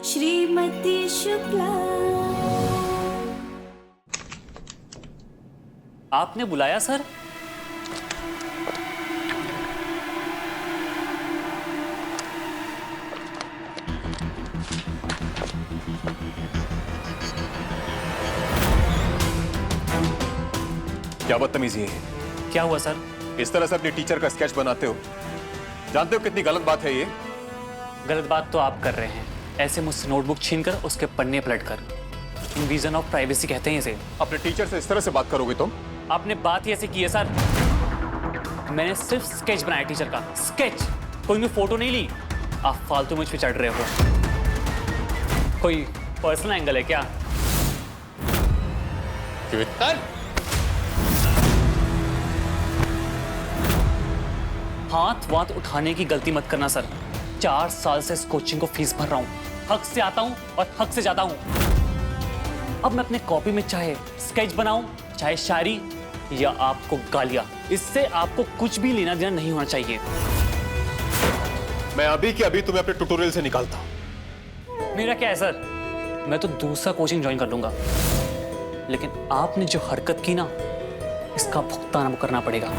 श्रीमती शुक्ला। आपने बुलाया सर? क्या बदतमीजी है? क्या हुआ सर? इस तरह से अपने टीचर का स्केच बनाते हो? जानते हो कितनी गलत बात है ये? गलत बात तो आप कर रहे हैं, ऐसे मुझसे नोटबुक छीनकर उसके पन्ने पलटकर। इन्वीजन ऑफ प्राइवेसी कहते हैं इसे। अपने टीचर से इस तरह से बात करोगे तुम? आपने बात ही ऐसे की है सर। मैंने सिर्फ स्केच बनाया टीचर का, स्केच, कोई भी फोटो नहीं ली। आप फालतू मुझ पे चढ़ रहे हो। कोई पर्सनल एंगल है क्या? हाथ वाथ उठाने की गलती मत करना सर। 4 साल से इस कोचिंग को फीस भर रहा हूं, हक से आता हूं और हक से जाता हूं। अब मैं अपने कॉपी में चाहे स्केच बनाऊं, चाहे शायरी या आपको गालियां, इससे आपको कुछ भी लेना देना नहीं होना चाहिए। मैं अभी के अभी तुम्हें अपने ट्यूटोरियल से निकालता हूं। मेरा क्या है सर, मैं तो दूसरा कोचिंग ज्वाइन कर लूंगा, लेकिन आपने जो हरकत की ना, इसका भुगतान अब करना पड़ेगा।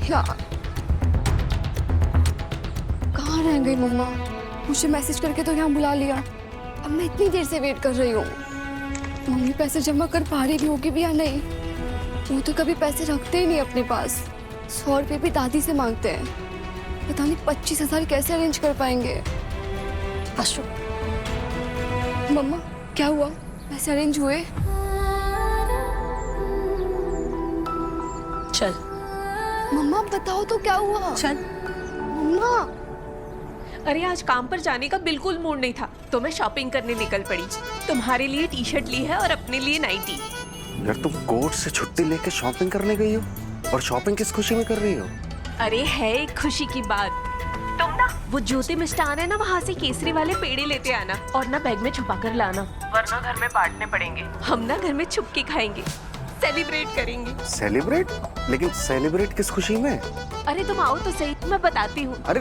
यार कहाँ रह गई मम्मा? मुझे मैसेज करके तो यहाँ बुला लिया, अब मैं इतनी देर से वेट कर रही हूँ। मम्मी पैसे जमा कर पा रही भी होगी भी या नहीं? वो तो कभी पैसे रखते ही नहीं अपने पास। 100 रुपये भी दादी से मांगते हैं। पता नहीं 25,000 कैसे अरेंज कर पाएंगे। आशु, मम्मा क्या हुआ? पैसे अरेंज हुए? चल मम्मा बताओ तो क्या हुआ? चल। मम्मा अरे आज काम पर जाने का बिल्कुल मूड नहीं था, तो मैं शॉपिंग करने निकल पड़ी। तुम्हारे लिए टी शर्ट ली है और अपने लिए नाइटी। यार तुम कोर्ट से छुट्टी लेके शॉपिंग करने गई हो, और शॉपिंग किस खुशी में कर रही हो? अरे है एक खुशी की बात। तुम ना वो ज्योति मिष्ठान है ना, वहाँ से केसरी वाले पेड़े लेते आना और ना बैग में छुपा कर लाना, वरना घर में बांटने पड़ेंगे। हम ना घर में छुप के खाएंगे, सेलिब्रेट करेंगे। सेलिब्रेट? लेकिन सेलिब्रेट किस खुशी में? अरे तुम आओ तो सही, मैं बताती हूँ। अरे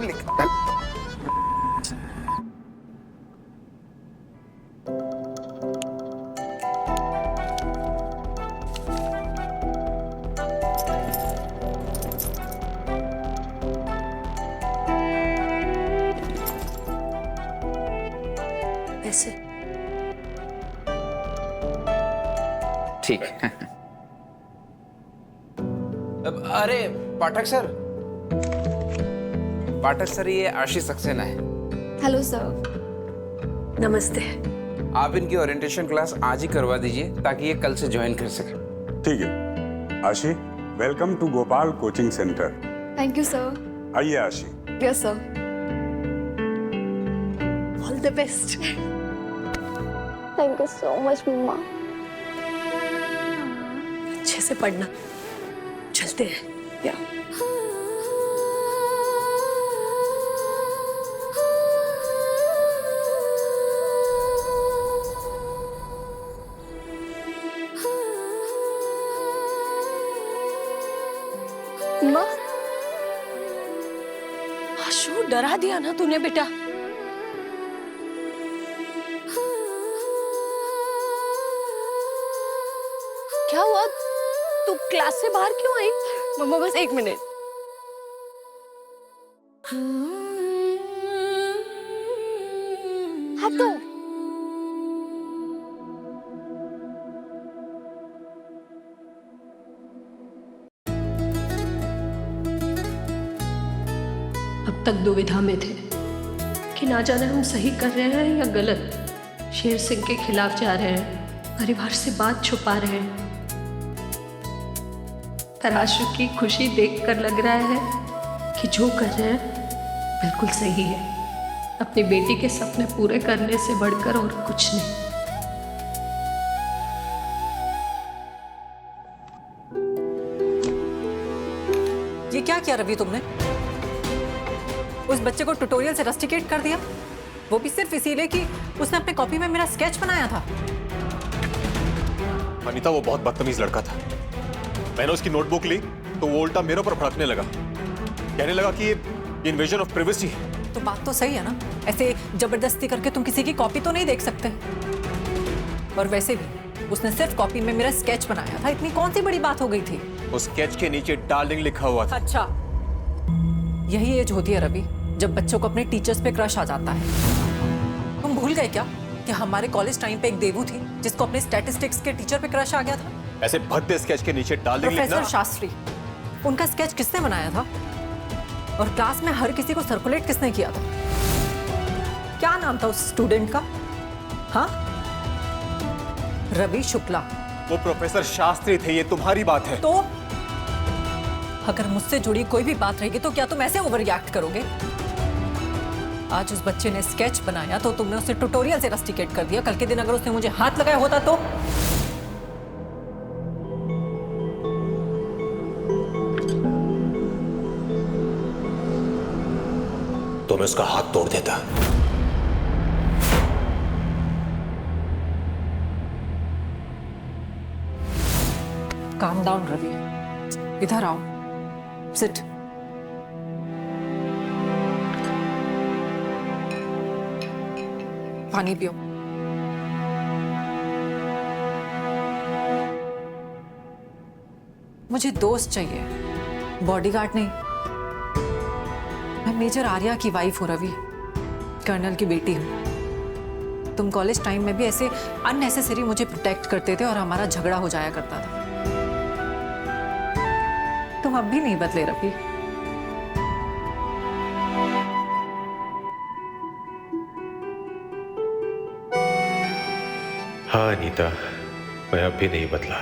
ऐसे ठीक। अरे पाठक सर, ये आशीष सक्सेना है। Hello sir. नमस्ते। आप इनकी ओरिएंटेशन क्लास आज ही करवा दीजिए ताकि ये कल से ज्वाइन कर सके। ठीक है Aashi, welcome to Gopal coaching centre. Thank you sir. आइए Aashi. Yes sir. All the best. Thank you so much mama. अच्छे से पढ़ना, चलते हैं। या मम्मा। आशु डरा दिया ना तूने बेटा। क्या हुआ? तू क्लास से बाहर क्यों आई? मम्मा बस 1 मिनट। हाँ तो अब तक दुविधा में थे कि ना जाने हम सही कर रहे हैं या गलत। शेर सिंह के खिलाफ जा रहे हैं, परिवार से बात छुपा रहे हैं। पर आशु की खुशी देखकर लग रहा है कि जो कर रहे हैं बिल्कुल सही है। अपनी बेटी के सपने पूरे करने से बढ़कर और कुछ नहीं। ये क्या किया रवि तुमने? उस बच्चे को ट्यूटोरियल से रस्टिकेट कर दिया, वो भी सिर्फ इसीलिए कि उसने अपने कॉपी में मेरा स्केच बनाया था। अनीता वो बहुत बदतमीज लड़का था। मैंने उसकी नोटबुक ली तो वो उल्टा मेरे ऊपर भड़कने लगा, कहने लगा कि ये इन्वेजन ऑफ प्राइवेसी है। तो बात तो सही है ना, ऐसे जबरदस्ती करके तुम किसी की कॉपी तो नहीं देख सकते। और वैसे भी उसने सिर्फ कॉपी में मेरा स्केच बनाया था, इतनी कौन सी बड़ी बात हो गई थी। उस स्केच के नीचे डार्लिंग लिखा हुआ था। अच्छा, यही एज होती है रवि जब बच्चों को अपने टीचर्स पे क्रश आ जाता है। तुम भूल गए क्या कि हमारे कॉलेज टाइम पे एक देवू थी जिसको अपने स्टैटिस्टिक्स के टीचर पे क्रश आ गया था। ऐसे भद्दे स्केच के नीचे डार्लिंग लिखना। प्रोफेसर शास्त्री, उनका स्केच किसने बनाया था और क्लास में हर किसी को सर्कुलेट किसने किया था? क्या नाम था उस स्टूडेंट का? हाँ, रवि शुक्ला। वो प्रोफेसर शास्त्री थे, ये तुम्हारी बात है। तो अगर मुझसे जुड़ी कोई भी बात रहेगी तो क्या तुम ऐसे ओवर रिएक्ट करोगे? आज उस बच्चे ने स्केच बनाया तो तुमने उसे ट्यूटोरियल से रस्टिकेट कर दिया। कल के दिन अगर उसने मुझे हाथ लगाया होता तो? मैं उसका हाथ तोड़ देता। काम डाउन रवि, इधर आओ, सिट। पानी पियो। मुझे दोस्त चाहिए, बॉडीगार्ड नहीं। मैं मेजर आर्या की वाइफ हूं रवि, कर्नल की बेटी हूं। तुम कॉलेज टाइम में भी ऐसे अननेसेसरी मुझे प्रोटेक्ट करते थे और हमारा झगड़ा हो जाया करता था। तुम अब भी नहीं बदले रवि। हाँ अनीता, मैं अब भी नहीं बदला।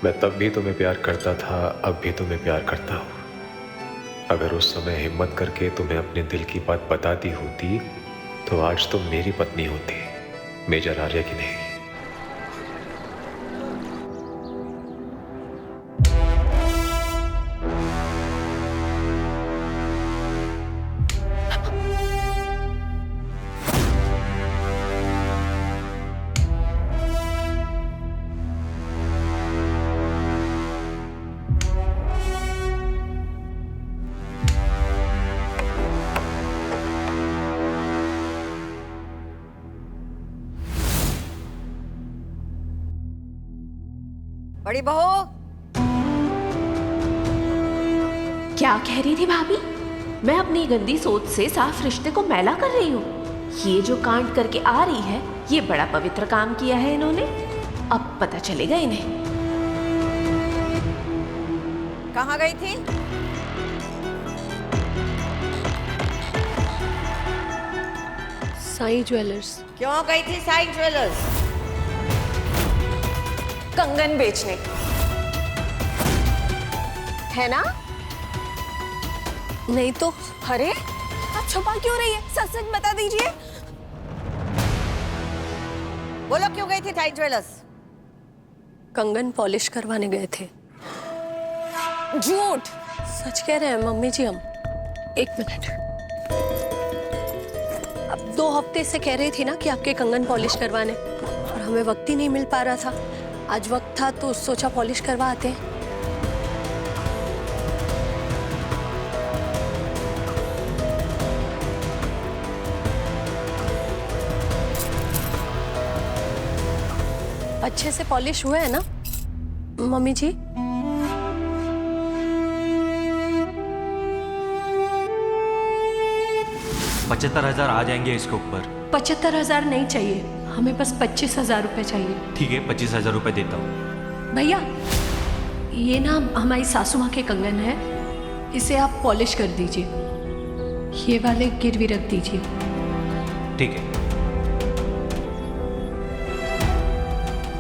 मैं तब भी तुम्हें प्यार करता था, अब भी तुम्हें प्यार करता हूँ। अगर उस समय हिम्मत करके तुम्हें अपने दिल की बात बता दी होती तो आज तुम मेरी पत्नी होती, मेजर आर्या की नहीं। बड़ी बहू, क्या कह रही थी भाभी? मैं अपनी गंदी सोच से साफ रिश्ते को मैला कर रही हूँ। ये जो कांड करके आ रही है, ये बड़ा पवित्र काम किया है इन्होंने। अब पता चलेगा इन्हें। कहाँ गई थी? साई ज्वेलर्स। क्यों गई थी साई ज्वेलर्स? कंगन बेचने, है ना? नहीं तो? अरे आप छुपा क्यों रही है? सच सच बता दीजिए। बोलो क्यों गई थी साई ज्वेलर्स? कंगन पॉलिश करवाने गए थे। झूठ। सच कह रहे हैं मम्मी जी हम। एक मिनट। अब 2 हफ्ते से कह रही थी ना कि आपके कंगन पॉलिश करवाने, और हमें वक्त ही नहीं मिल पा रहा था। आज वक्त था तो सोचा पॉलिश करवा आते हैं। अच्छे से पॉलिश हुए है ना मम्मी जी? $75,000 आ जाएंगे इसके ऊपर। 75,000 नहीं चाहिए हमें, बस 25,000 रुपए चाहिए। ठीक है, 25,000 रुपए देता हूँ। भैया, ये ना हमारी सासू माँ के कंगन है, इसे आप पॉलिश कर दीजिए। ये वाले गिरवी रख दीजिए। ठीक है,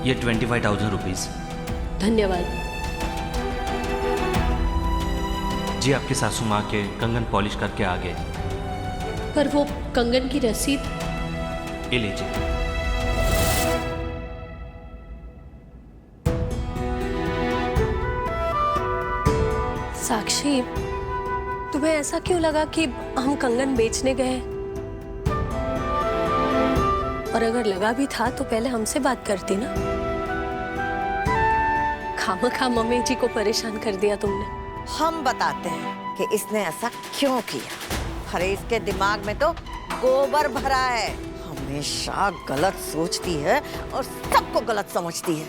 ये 25,000 रुपीज। धन्यवाद जी। आपके सासू माँ के कंगन पॉलिश करके आ गए। पर वो कंगन की रसीद? ये लीजिए। साक्षी, तुम्हें ऐसा क्यों लगा कि हम कंगन बेचने गए? और अगर लगा भी था तो पहले हमसे बात करती ना। खामखा मम्मी जी को परेशान कर दिया तुमने। हम बताते हैं कि इसने ऐसा क्यों किया। अरे इसके दिमाग में तो गोबर भरा है, हमेशा गलत सोचती है और सबको गलत समझती है।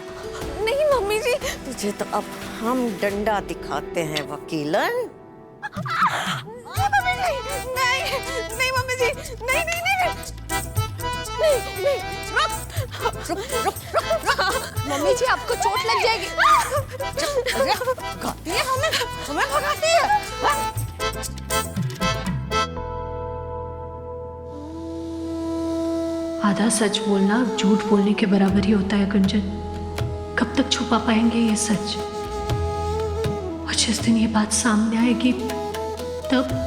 नहीं मम्मी जी। तुझे तो अब हम डंडा दिखाते हैं वकीलन। नहीं नहीं मम्मी जी, नहीं नहीं नहीं नहीं नहीं, रुक रुक रुक रुक। मम्मी जी आपको चोट लग जाएगी। भगाती है हमें भगाती है। आधा सच बोलना झूठ बोलने के बराबर ही होता है गुंजन। कब तक छुपा पाएंगे ये सच? और जिस दिन ये बात सामने आएगी तब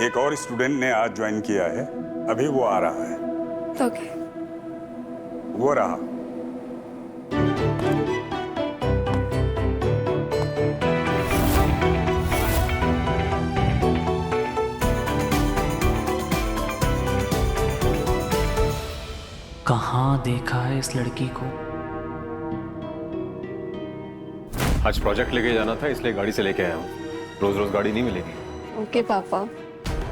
एक और स्टूडेंट ने आज ज्वाइन किया है, अभी वो आ रहा है। ओके। वो रहा। कहाँ देखा है इस लड़की को? आज प्रोजेक्ट लेके जाना था, इसलिए गाड़ी से लेके आया हूँ। रोज रोज गाड़ी नहीं मिलेगी। ओके पापा।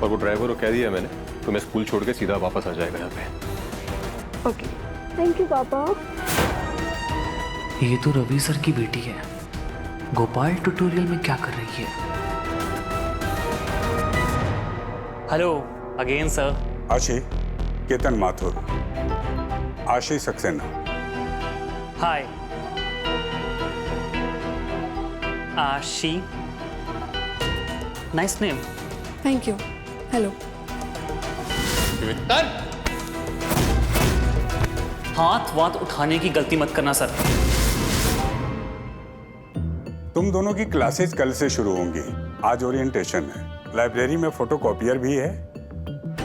और वो ड्राइवर को कह दिया मैंने, तो मैं स्कूल छोड़ के सीधा वापस आ जाएगा यहाँ पे। ओके थैंक यू पापा। ये तो रवि सर की बेटी है। गोपाल ट्यूटोरियल में क्या कर रही है? Hello again sir. आशी, केतन माथुर, आशी सक्सेना। हाय आशी, nice name. Thank you. Hello. हाथ वाथ उठाने की गलती मत करना सर। तुम दोनों की क्लासेस कल से शुरू होंगी। आज ओरिएंटेशन है। लाइब्रेरी में फोटोकॉपियर भी है,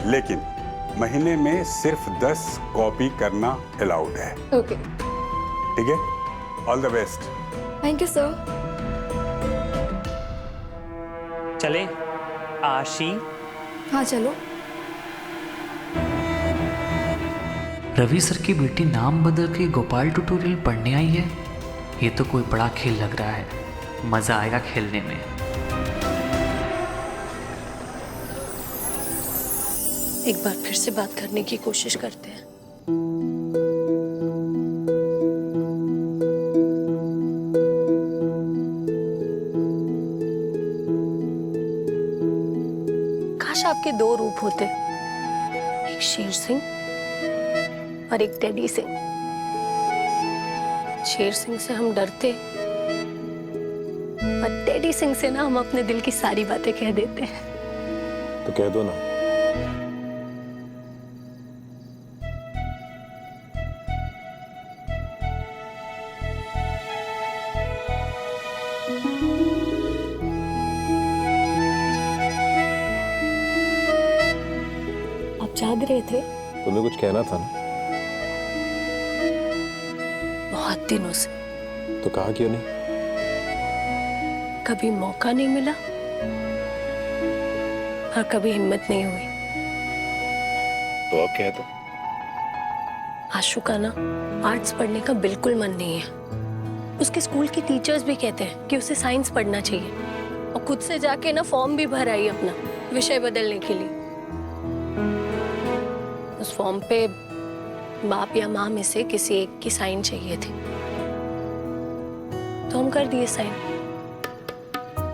लेकिन महीने में सिर्फ 10 कॉपी करना अलाउड है। ओके ठीक है? All the best. Thank you sir. चले आशी। हाँ चलो। रवि सर की बेटी नाम बदल के गोपाल ट्यूटोरियल पढ़ने आई है। ये तो कोई बड़ा खेल लग रहा है, मजा आएगा खेलने में। एक बार फिर से बात करने की कोशिश करते हैं। काश आपके दो रूप होते, एक शेर सिंह और एक टेडी सिंह। शेर सिंह से हम डरते और टेडी सिंह से ना हम अपने दिल की सारी बातें कह देते हैं। तो कह दो ना। आप जाग रहे थे? तुम्हें कुछ कहना था ना? बहुत दिनों से। तो कहा क्यों नहीं? कभी मौका नहीं मिला और कभी हिम्मत नहीं हुई। तो अब कह दो। आशु का ना आर्ट्स पढ़ने का बिल्कुल मन नहीं है। उसके स्कूल की टीचर्स भी कहते हैं कि उसे साइंस पढ़ना चाहिए, और खुद से जाके ना फॉर्म भी भर आई अपना विषय बदलने के लिए। उस फॉर्म पे बाप या माँ में से किसी एक की साइन चाहिए थी, तो हम कर दिए साइन।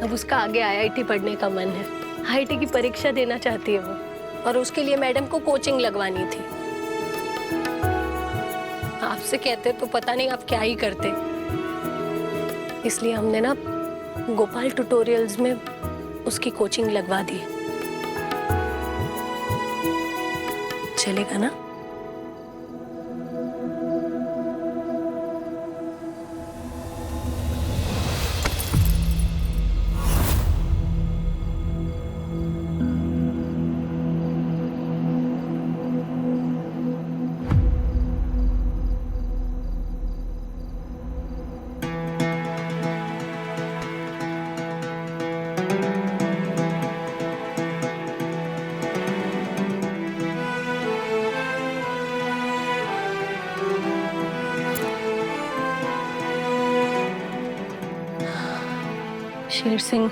अब उसका आगे आईआईटी पढ़ने का मन है। आईआईटी की परीक्षा देना चाहती है वो, और उसके लिए मैडम को कोचिंग लगवानी थी। आपसे कहते तो पता नहीं आप क्या ही करते, इसलिए हमने ना गोपाल ट्यूटोरियल्स में उसकी कोचिंग लगवा दी। चलेगा ना? शेर सिंह,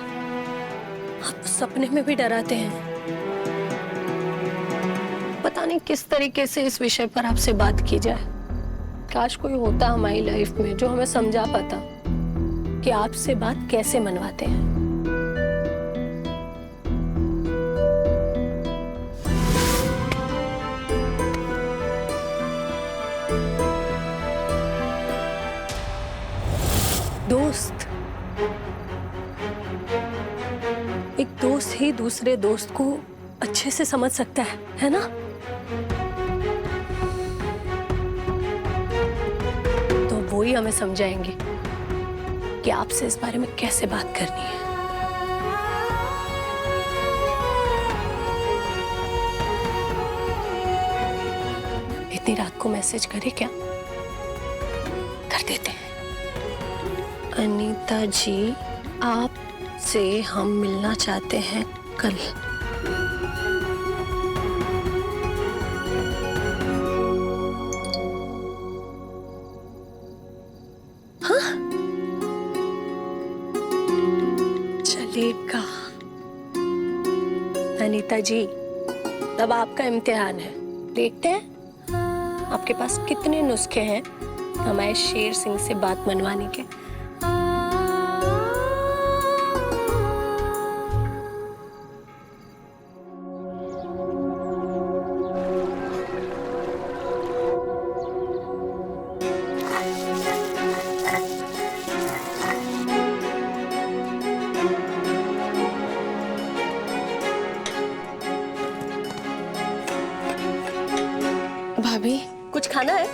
आप सपने में भी डराते हैं। पता नहीं किस तरीके से इस विषय पर आपसे बात की जाए। काश कोई होता हमारी लाइफ में जो हमें समझा पाता कि आपसे बात कैसे मनवाते हैं। दोस्त, एक दोस्त ही दूसरे दोस्त को अच्छे से समझ सकता है ना? तो वो ही हमें समझाएंगे कि आपसे इस बारे में कैसे बात करनी है। इतनी रात को मैसेज करे क्या? कर देते हैं। अनीता जी, आपसे हम मिलना चाहते हैं कल। हाँ, चलेगा। अनीता जी, तब आपका इम्तिहान है। देखते हैं आपके पास कितने नुस्खे हैं हमारे शेर सिंह से बात मनवाने के। भाभी, कुछ खाना है?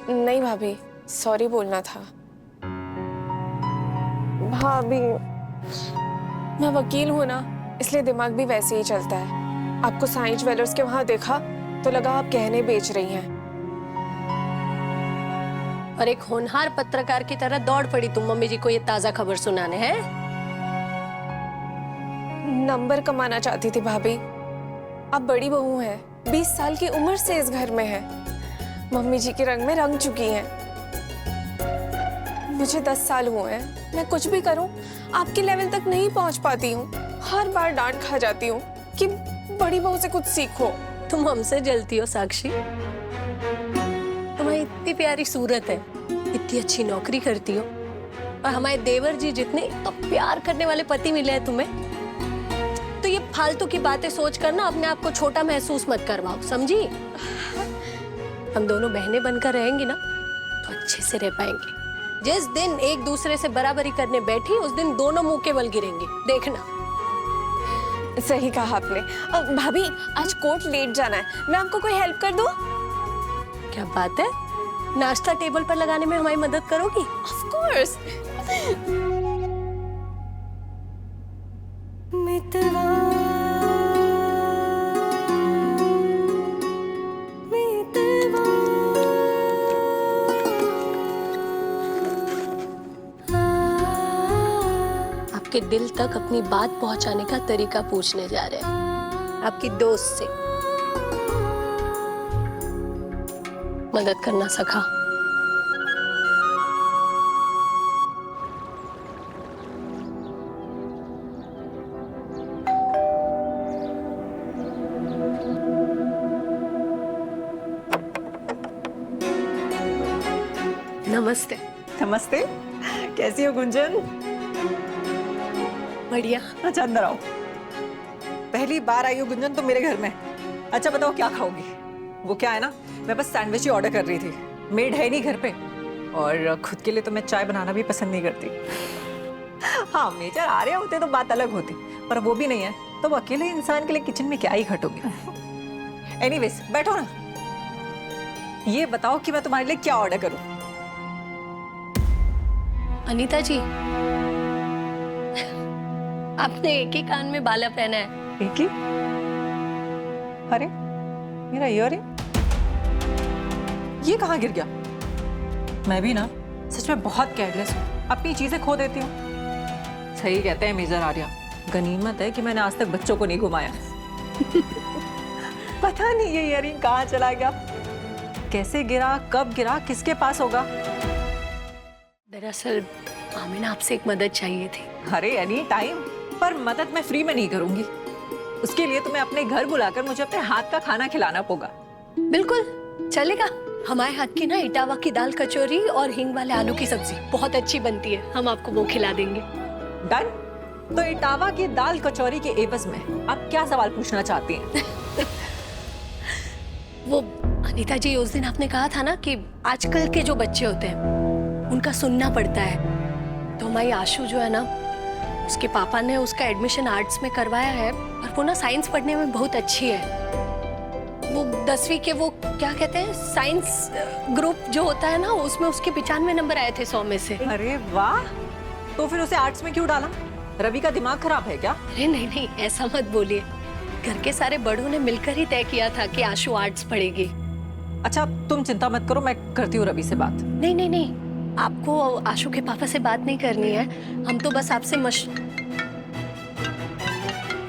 नहीं भाभी, सॉरी बोलना था। भाभी, मैं वकील हूं ना, इसलिए दिमाग भी वैसे ही चलता है। आपको साईं ज्वेलर्स के वहां देखा तो लगा आप गहने बेच रही हैं। और एक होनहार पत्रकार की तरह दौड़ पड़ी तुम मम्मी जी को ये ताजा खबर सुनाने हैं। नंबर कमाना चाहती थी भाभी। आप बड़ी बहू हैं, 20 साल की उम्र से इस घर में है। मम्मी जी के रंग में रंग चुकी हैं। मुझे 10 साल हुए हैं। मैं कुछ भी करूं, आपके लेवल तक नहीं पहुंच पाती हूँ। हर बार डांट खा जाती हूँ कि बड़ी बहू से कुछ सीखो। तुम हमसे जलती हो साक्षी। तुम्हारी इतनी प्यारी सूरत है, इतनी अच्छी नौकरी करती हो, और हमारे देवर जी जितने तो प्यार करने वाले पति मिले हैं तुम्हें। तो ये फालतू की बातें सोच कर ना अपने आप को छोटा महसूस मत करवाओ, समझी? हम दोनों बहनें बनकर रहेंगी ना तो अच्छे से रह पाएंगे। जिस दिन एक दूसरे से बराबरी करने बैठी, उस दिन दोनों मुंह के बल गिरेंगे, देखना। सही कहा आपने। अब भाभी, आज कोर्ट लेट जाना है, मैं आपको कोई हेल्प कर दूं? क्या बात है, नाश्ता टेबल पर लगाने में हमारी मदद करोगी? Of course. आपके दिल तक अपनी बात पहुंचाने का तरीका पूछने जा रहे हैं आपकी दोस्त से। मदद करना सखा। नमस्ते। नमस्ते, कैसी हो गुंजन? बढ़िया। अच्छा, अंदर आओ। पहली बार आई हो गुंजन तुम मेरे घर में। अच्छा बताओ क्या खाओगी? वो क्या है ना, मैं बस सैंडविच ही ऑर्डर कर रही थी। मेड है नहीं घर पे, और खुद के लिए तो मैं चाय बनाना भी पसंद नहीं करती। हाँ, मेजर आ रहे होते तो बात अलग होती, पर वो भी नहीं है तो वो अकेले इंसान के लिए किचन में क्या ही खटोगे। एनीवेज, बैठो ना। ये बताओ कि मैं तुम्हारे लिए क्या ऑर्डर करूं? अनीता जी, आपने एक ही कान में बाला पहना है। एक ही? अरे मेरा ईयरिंग ये कहाँ गिर गया? मैं भी ना सच में बहुत केयरलेस हूँ, अपनी चीजें खो देती हूँ। सही कहते हैं मेजर आर्या, गनीमत है कि मैंने आज तक बच्चों को नहीं घुमाया। पता नहीं ये ईयरिंग कहाँ चला गया, कैसे गिरा, कब गिरा, किसके पास होगा। दरअसल हमें ना आपसे एक मदद चाहिए थी। अरे एनी टाइम, पर मदद मैं फ्री में नहीं करूंगी। उसके लिए तुम्हें अपने घर बुलाकर मुझे अपने हाथ का खाना खिलाना होगा। बिल्कुल चलेगा। हमारे हाथ की ना इटावा की दाल कचौरी और हींग वाले आलू की सब्जी बहुत अच्छी बनती है, हम आपको वो खिला देंगे। डन। तो इटावा की दाल कचौरी के एवज में आप क्या सवाल पूछना चाहती हैं? वो अनीता जी, उस दिन आपने कहा था ना कि आजकल के जो बच्चे होते हैं उनका सुनना पड़ता है, तो हमारी आशु जो है ना, उसके पापा ने उसका एडमिशन आर्ट्स में करवाया है और वो ना साइंस पढ़ने में बहुत अच्छी है। वो 10वीं के वो क्या कहते हैं, साइंस ग्रुप जो होता है ना, उसमें उसके 95 नंबर आए थे 100 में से। अरे वाह, तो फिर उसे आर्ट्स में क्यों डाला? रवि का दिमाग खराब है क्या? अरे नहीं नहीं, ऐसा मत बोलिए। घर के सारे बड़ों ने मिलकर ही तय किया था कि आशु आर्ट्स पढ़ेगी। अच्छा तुम चिंता मत करो, मैं करती हूँ रवि से बात। नहीं नहीं नहीं, आपको आशु के पापा से बात नहीं करनी है, हम तो बस आपसे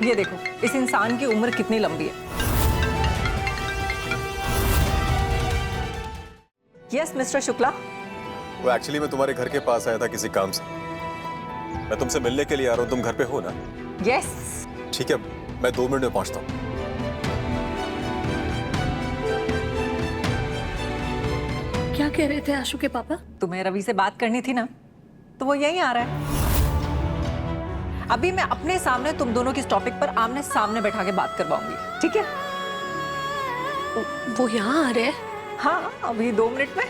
ये देखो, इस इंसान की उम्र कितनी लंबी है। Yes mister Shukla. वो एक्चुअली मैं तुम्हारे घर के पास आया था किसी काम से। मैं तुमसे मिलने के लिए आ रहा हूँ, तुम घर पे हो ना? यस। ठीक है, मैं 2 मिनट में पहुंचता हूँ। क्या कह रहे थे आशु के पापा? तुम्हें रवि से बात करनी थी ना, तो वो यहीं आ रहा है। अभी मैं अपने सामने तुम दोनों की इस टॉपिक पर आमने सामने बैठा के बात करवाऊंगी, ठीक है? वो यहाँ आ रहे हैं? हाँ, अभी 2 मिनट में।